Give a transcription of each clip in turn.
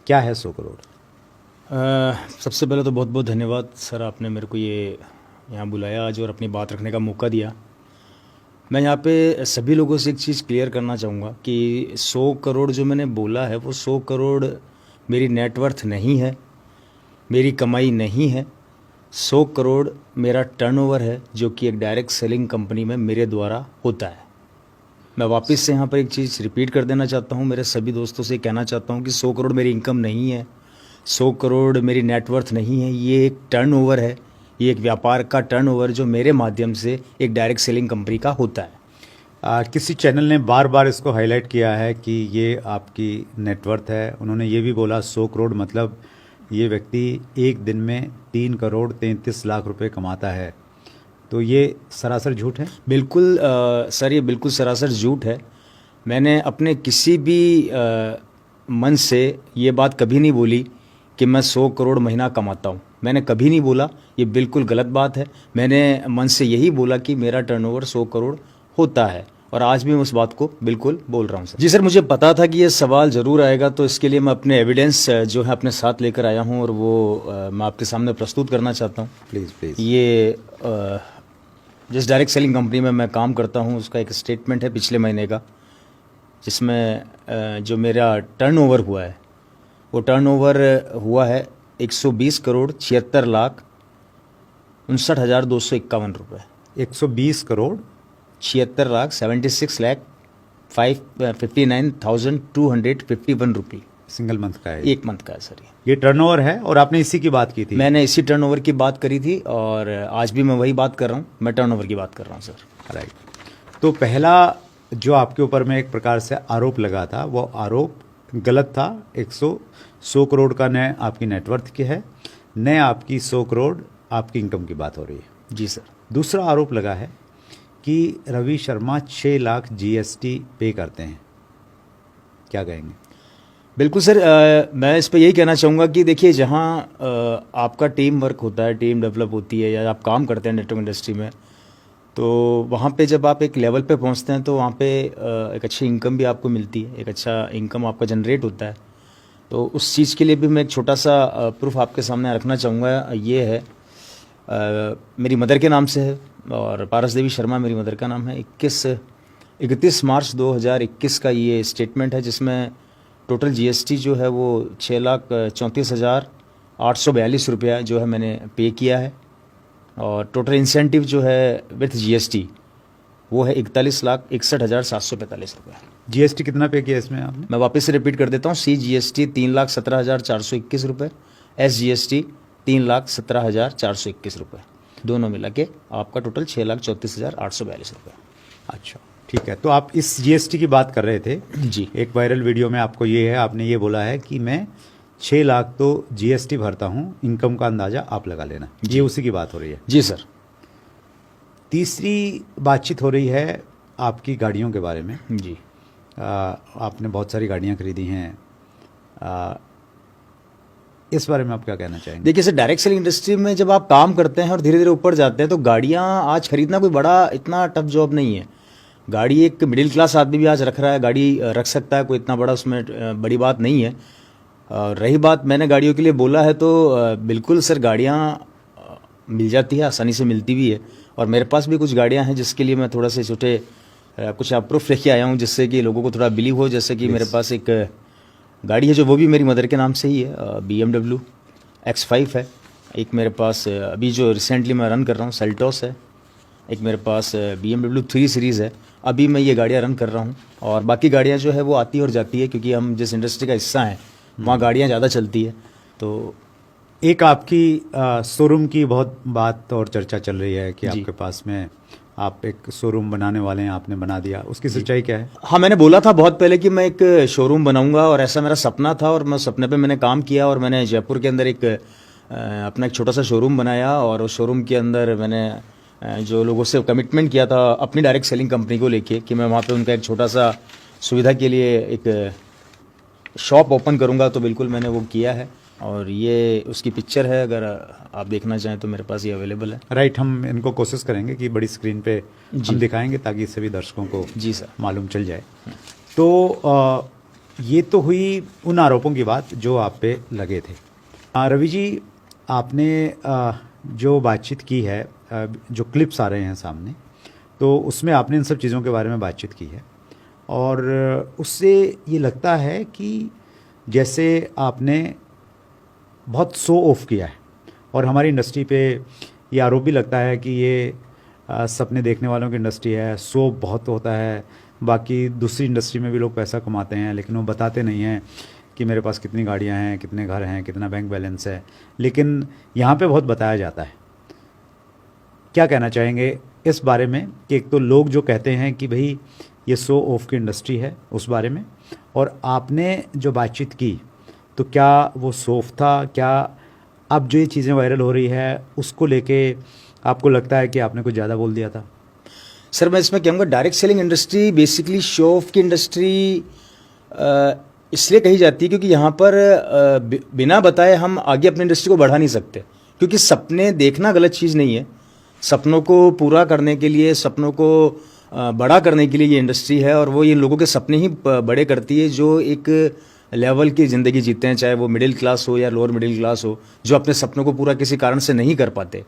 क्या है 100 करोड़? सबसे पहले तो बहुत बहुत धन्यवाद सर, आपने मेरे को ये यहाँ बुलाया आज और अपनी बात रखने का मौका दिया। मैं यहाँ पे सभी लोगों से एक चीज़ क्लियर करना चाहूँगा कि 100 करोड़ जो मैंने बोला है वो 100 करोड़ मेरी नेटवर्थ नहीं है, मेरी कमाई नहीं है। 100 करोड़ मेरा टर्नओवर है जो कि एक डायरेक्ट सेलिंग कंपनी में मेरे द्वारा होता है। मैं वापस से यहाँ पर एक चीज़ रिपीट कर देना चाहता हूँ, मेरे सभी दोस्तों से कहना चाहता हूँ कि 100 करोड़ मेरी इनकम नहीं है, 100 करोड़ मेरी नेटवर्थ नहीं है। ये एक टर्नओवर है, ये एक व्यापार का टर्नओवर जो मेरे माध्यम से एक डायरेक्ट सेलिंग कंपनी का होता है। किसी चैनल ने बार बार इसको हाईलाइट किया है कि ये आपकी नेटवर्थ है। उन्होंने ये भी बोला 100 करोड़ मतलब ये व्यक्ति एक दिन में 3 करोड़ 33 लाख रुपए कमाता है। तो ये सरासर झूठ है? बिल्कुल सर, ये बिल्कुल सरासर झूठ है। मैंने अपने किसी भी मन से ये बात कभी नहीं बोली कि मैं 100 करोड़ महीना कमाता हूँ। मैंने कभी नहीं बोला, ये बिल्कुल गलत बात है। मैंने मन से यही बोला कि मेरा टर्नओवर 100 करोड़ होता है और आज भी मैं उस बात को बिल्कुल बोल रहा हूँ सर। जी सर, मुझे पता था कि ये सवाल ज़रूर आएगा, तो इसके लिए मैं अपने एविडेंस जो है अपने साथ लेकर आया हूँ और वो मैं आपके सामने प्रस्तुत करना चाहता हूँ। प्लीज़। ये जिस डायरेक्ट सेलिंग कंपनी में मैं काम करता हूँ उसका एक स्टेटमेंट है पिछले महीने का, जिसमें जो मेरा टर्नओवर हुआ है वो टर्नओवर हुआ है 120 करोड़ 76 लाख 59,251 रुपये। 120 करोड़ 76 लाख 76 लाख 59,251 रुपये। सिंगल मंथ का है? एक मंथ का है सर। ये टर्नओवर है और आपने इसी की बात की थी? मैंने इसी टर्नओवर की बात करी थी और आज भी मैं वही बात कर रहा हूँ, मैं टर्नओवर की बात कर रहा हूँ सर। राइट। तो पहला जो आपके ऊपर में एक प्रकार से आरोप लगा था वो आरोप गलत था। 100 करोड़ का न आपकी नेटवर्थ की है, न आपकी 100 करोड़ आपकी इनकम की बात हो रही है। जी सर। दूसरा आरोप लगा है कि रवि शर्मा 6 लाख जीएसटी पे करते हैं, क्या कहेंगे? बिल्कुल सर, मैं इस पर यही कहना चाहूँगा कि देखिए, जहाँ आपका टीम वर्क होता है, टीम डेवलप होती है या आप काम करते हैं नेटवर्क इंडस्ट्री में, तो वहाँ पे जब आप एक लेवल पे पहुँचते हैं तो वहाँ पे एक अच्छी इनकम भी आपको मिलती है, एक अच्छा इनकम आपका जनरेट होता है। तो उस चीज़ के लिए भी मैं एक छोटा सा प्रूफ आपके सामने रखना चाहूँगा। ये है मेरी मदर के नाम से है और पारस देवी शर्मा मेरी मदर का नाम है। 31 मार्च 2021 का ये स्टेटमेंट है जिसमें टोटल जीएसटी जो है वो 6,34,842 रुपया जो है मैंने पे किया है और टोटल इंसेंटिव जो है विथ जीएसटी वो है 41,61,745 रुपये। जीएसटी कितना पे किया इसमें आपने? मैं वापस से रिपीट कर देता हूँ। CGST 3,17,421 रुपये, SGST 3,17,421 रुपये, दोनों मिला के आपका टोटल 6,34,842 रुपये। अच्छा, ठीक है। तो आप इस जीएसटी की बात कर रहे थे जी। एक वायरल वीडियो में आपको ये है, आपने ये बोला है कि मैं 6 लाख तो जीएसटी भरता हूँ, इनकम का अंदाजा आप लगा लेना। ये उसी की बात हो रही है? जी सर। तीसरी बातचीत हो रही है आपकी गाड़ियों के बारे में। जी। आपने बहुत सारी गाड़ियाँ खरीदी हैं, इस बारे में आप क्या कहना चाहेंगे? देखिए सर, डायरेक्ट सेलिंग इंडस्ट्री में जब आप काम करते हैं और धीरे धीरे ऊपर जाते हैं तो गाड़ियाँ आज खरीदना कोई बड़ा इतना टफ जॉब नहीं है। गाड़ी एक मिडिल क्लास आदमी भी आज रख रहा है, गाड़ी रख सकता है, कोई इतना बड़ा उसमें बड़ी बात नहीं है। रही बात मैंने गाड़ियों के लिए बोला है तो बिल्कुल सर गाड़ियाँ मिल जाती है, आसानी से मिलती भी है और मेरे पास भी कुछ गाड़ियाँ हैं जिसके लिए मैं थोड़ा से छोटे कुछ प्रूफ लेके आया हूँ जिससे कि लोगों को थोड़ा बिलीव हो। जैसे कि मेरे पास एक गाड़ी है जो वो भी मेरी मदर के नाम से ही है, BMW X5 है। एक मेरे पास अभी जो रिसेंटली मैं रन कर रहा हूँ सेल्टोस है। एक मेरे पास BMW 3 सीरीज़ है। अभी मैं ये गाड़ियाँ रन कर रहा हूँ और बाकी गाड़ियाँ जो है वो आती और जाती है क्योंकि हम जिस इंडस्ट्री का हिस्सा हैं वहाँ गाड़ियाँ ज़्यादा चलती है। तो एक आपकी शोरूम की बहुत बात और चर्चा चल रही है कि आपके पास में आप एक शोरूम बनाने वाले हैं, आपने बना दिया, उसकी सच्चाई क्या है? हाँ, मैंने बोला था बहुत पहले कि मैं एक शोरूम बनाऊंगा और ऐसा मेरा सपना था और मैं सपने पे मैंने काम किया और मैंने जयपुर के अंदर एक अपना एक छोटा सा शोरूम बनाया और उस शोरूम के अंदर मैंने जो लोगों से कमिटमेंट किया था अपनी डायरेक्ट सेलिंग कंपनी को लेके कि मैं वहाँ पे उनका एक छोटा सा सुविधा के लिए एक शॉप ओपन करूँगा, तो बिल्कुल मैंने वो किया है और ये उसकी पिक्चर है, अगर आप देखना चाहें तो मेरे पास ये अवेलेबल है। राइट, हम इनको कोशिश करेंगे कि बड़ी स्क्रीन पे हम दिखाएंगे ताकि सभी दर्शकों को जी सर मालूम चल जाए। तो ये तो हुई उन आरोपों की बात जो आप पे लगे थे। रवि जी, आपने जो बातचीत की है, जो क्लिप्स आ रहे हैं सामने, तो उसमें आपने इन सब चीज़ों के बारे में बातचीत की है और उससे ये लगता है कि जैसे आपने बहुत शो ऑफ किया है और हमारी इंडस्ट्री पे ये आरोप भी लगता है कि ये सपने देखने वालों की इंडस्ट्री है, शो बहुत होता है। बाकी दूसरी इंडस्ट्री में भी लोग पैसा कमाते हैं लेकिन वो बताते नहीं हैं कि मेरे पास कितनी गाड़ियां हैं, कितने घर हैं, कितना बैंक बैलेंस है, लेकिन यहाँ पे बहुत बताया जाता है। क्या कहना चाहेंगे इस बारे में कि एक तो लोग जो कहते हैं कि भाई ये शो ऑफ की इंडस्ट्री है उस बारे में, और आपने जो बातचीत की तो क्या वो शो ऑफ था? क्या अब जो ये चीज़ें वायरल हो रही है उसको लेके आपको लगता है कि आपने कुछ ज़्यादा बोल दिया था? सर मैं इसमें कहूँगा direct selling industry basically show off की इंडस्ट्री इसलिए कही जाती है क्योंकि यहाँ पर बिना बताए हम आगे अपनी इंडस्ट्री को बढ़ा नहीं सकते, क्योंकि सपने देखना गलत चीज़ नहीं है। सपनों को पूरा करने के लिए, सपनों को बड़ा करने के लिए ये इंडस्ट्री है और वो ये लोगों के सपने ही बड़े करती है जो एक लेवल की ज़िंदगी जीते हैं, चाहे वो मिडिल क्लास हो या लोअर मिडिल क्लास हो, जो अपने सपनों को पूरा किसी कारण से नहीं कर पाते।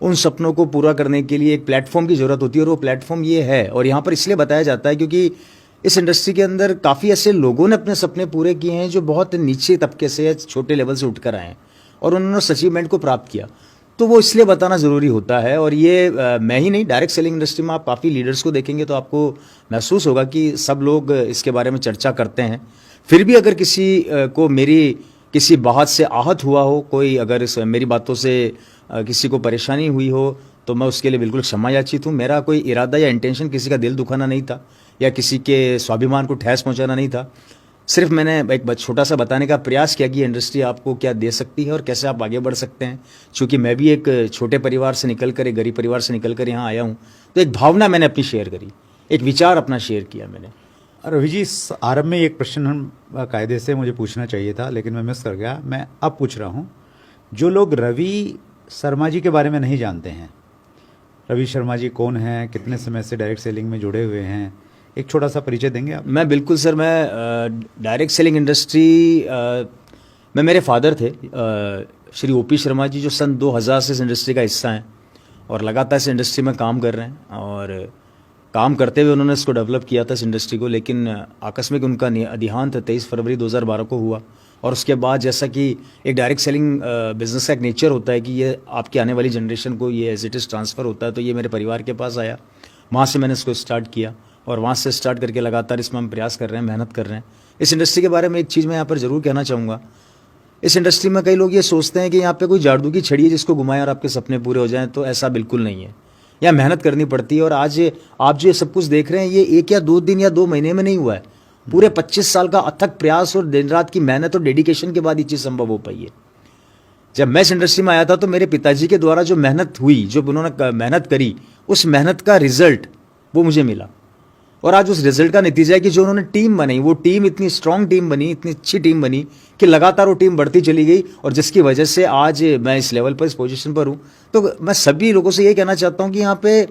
उन सपनों को पूरा करने के लिए एक प्लेटफॉर्म की ज़रूरत होती है और वो प्लेटफॉर्म ये है। और यहाँ पर इसलिए बताया जाता है क्योंकि इस इंडस्ट्री के अंदर काफ़ी ऐसे लोगों ने अपने सपने पूरे किए हैं जो बहुत नीचे तबके से या छोटे लेवल से उठकर आए हैं और उन्होंने उस अचीवमेंट को प्राप्त किया, तो वो इसलिए बताना ज़रूरी होता है। और ये मैं ही नहीं, डायरेक्ट सेलिंग इंडस्ट्री में आप काफ़ी लीडर्स को देखेंगे तो आपको महसूस होगा कि सब लोग इसके बारे में चर्चा करते हैं। फिर भी अगर किसी को मेरी किसी बात से आहत हुआ हो, कोई अगर मेरी बातों से किसी को परेशानी हुई हो, तो मैं उसके लिए बिल्कुल क्षमा याचित हूँ। मेरा कोई इरादा या इंटेंशन किसी का दिल दुखाना नहीं था या किसी के स्वाभिमान को ठेस पहुँचाना नहीं था। सिर्फ मैंने एक छोटा सा बताने का प्रयास किया कि ये इंडस्ट्री आपको क्या दे सकती है और कैसे आप आगे बढ़ सकते हैं। चूँकि मैं भी एक छोटे परिवार से निकल कर, एक गरीब परिवार से निकल कर यहाँ आया हूँ, तो एक भावना मैंने अपनी शेयर करी, एक विचार अपना शेयर किया मैंने। रवि जी, आरंभ में एक प्रश्न हम कायदे से मुझे पूछना चाहिए था लेकिन मैं मिस कर गया, मैं अब पूछ रहा हूँ। जो लोग रवि शर्मा जी के बारे में नहीं जानते हैं, रवि शर्मा जी कौन हैं, कितने समय से डायरेक्ट सेलिंग में जुड़े हुए हैं, एक छोटा सा परिचय देंगे आप? मैं बिल्कुल सर, मैं डायरेक्ट सेलिंग इंडस्ट्री में मेरे फादर थे श्री ओपी शर्मा जी, जो सन 2000 से इस इंडस्ट्री का हिस्सा हैं और लगातार इस इंडस्ट्री में काम कर रहे हैं और काम करते हुए उन्होंने इसको डेवलप किया था इस इंडस्ट्री को। लेकिन आकस्मिक उनका देहांत 23 फरवरी 2012 को हुआ और उसके बाद जैसा कि एक डायरेक्ट सेलिंग बिजनेस का एक नेचर होता है कि ये आपकी आने वाली जनरेशन को ये एज इट इज़ ट्रांसफ़र होता है, तो ये मेरे परिवार के पास आया। वहाँ से मैंने इसको स्टार्ट किया और वहाँ से स्टार्ट करके लगातार इसमें हम प्रयास कर रहे हैं, मेहनत कर रहे हैं। इस इंडस्ट्री के बारे में एक चीज़ मैं यहाँ पर ज़रूर कहना चाहूँगा। इस इंडस्ट्री में कई लोग ये सोचते हैं कि यहाँ पे कोई जादू की छड़ी है जिसको घुमाएं और आपके सपने पूरे हो जाएं, तो ऐसा बिल्कुल नहीं है। यहाँ मेहनत करनी पड़ती है और आज आप जो ये सब कुछ देख रहे हैं ये 1 या 2 दिन या 2 महीने में नहीं हुआ है, पूरे 25 साल का अथक प्रयास और दिन रात की मेहनत और डेडिकेशन के बाद ये चीज़ संभव हो पाई है। जब मैं इस इंडस्ट्री में आया था तो मेरे पिताजी के द्वारा जो मेहनत हुई, जो उन्होंने मेहनत करी, उस मेहनत का रिजल्ट वो मुझे मिला और आज उस रिजल्ट का नतीजा है कि जो उन्होंने टीम बनाई, वो टीम इतनी स्ट्रांग टीम बनी, इतनी अच्छी टीम बनी कि लगातार वो टीम बढ़ती चली गई और जिसकी वजह से आज मैं इस लेवल पर, इस पोजीशन पर हूँ। तो मैं सभी लोगों से ये कहना चाहता हूँ कि यहाँ पे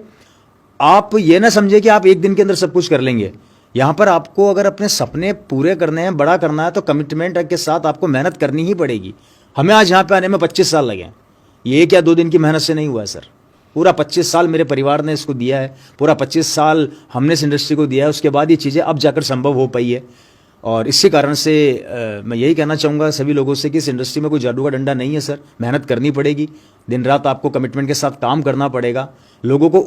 आप ये ना समझे कि आप एक दिन के अंदर सब कुछ कर लेंगे। यहाँ पर आपको अगर अपने सपने पूरे करने हैं, बड़ा करना है, तो कमिटमेंट के साथ आपको मेहनत करनी ही पड़ेगी। हमें आज यहाँ पे आने में 25 साल लगे हैं, ये 1 या 2 दिन की मेहनत से नहीं हुआ है सर। पूरा 25 साल मेरे परिवार ने इसको दिया है, पूरा 25 साल हमने इस इंडस्ट्री को दिया है, उसके बाद ये चीज़ें अब जाकर संभव हो पाई है। और इसी कारण से मैं यही कहना चाहूँगा सभी लोगों से कि इस इंडस्ट्री में कोई जादू का डंडा नहीं है सर, मेहनत करनी पड़ेगी, दिन रात आपको कमिटमेंट के साथ काम करना पड़ेगा, लोगों को